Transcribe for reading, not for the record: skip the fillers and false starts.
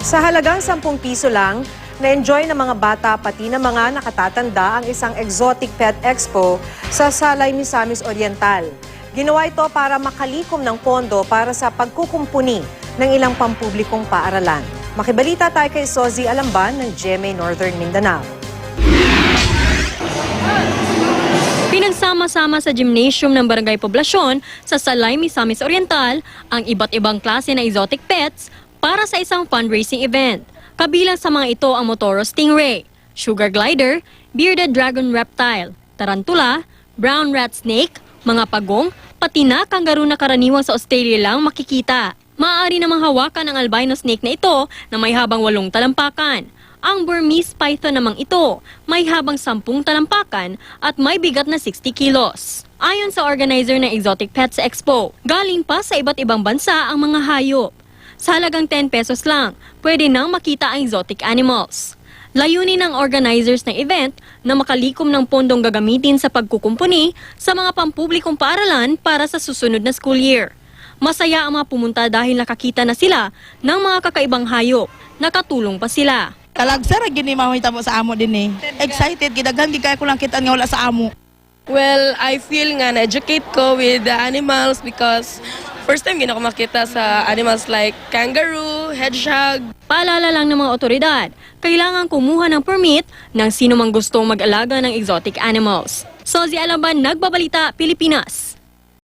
Sa halagang 10 piso lang, na-enjoy ng mga bata pati ng mga nakatatanda ang isang exotic pet expo sa Salay Misamis Oriental. Ginawa ito para makalikom ng pondo para sa pagkukumpuni ng ilang pampublikong paaralan. Makibalita tayo kay Sozi Alamban ng GMA Northern Mindanao. Pinagsama-sama sa gymnasium ng Barangay Poblasyon sa Salay Misamis Oriental ang iba't ibang klase ng exotic pets para sa isang fundraising event. Kabilang sa mga ito ang Motoro Stingray, Sugar Glider, Bearded Dragon Reptile, Tarantula, Brown Rat Snake, mga pagong, pati na kangaroo na karaniwang sa Australia lang makikita. Maaari namang hawakan ang albino snake na ito na may habang 8 talampakan. Ang Burmese python namang ito, may habang 10 talampakan at may bigat na 60 kilos. Ayon sa organizer ng Exotic Pets Expo, galing pa sa iba't ibang bansa ang mga hayop. Sa halagang 10 pesos lang, pwede nang makita ang exotic animals. Layunin ng organizers ng event na makalikom ng pondong gagamitin sa pagkukumpuni sa mga pampublikong paaralan para sa susunod na school year. Masaya ang mga pumunta dahil nakakita na sila ng mga kakaibang hayop. Nakatulong pa sila. Kalagsara gini mahita mo sa amo din eh. Excited gidaghan di kaya ko lang kita nga wala sa amo. Well, I feel nga na-educate ko with the animals because first time gina ko makita sa animals like kangaroo, hedgehog. Paalala lang ng mga otoridad, kailangan kumuha ng permit ng sino mang gustong mag-alaga ng exotic animals. Sozi Alamban, Nagbabalita, Pilipinas.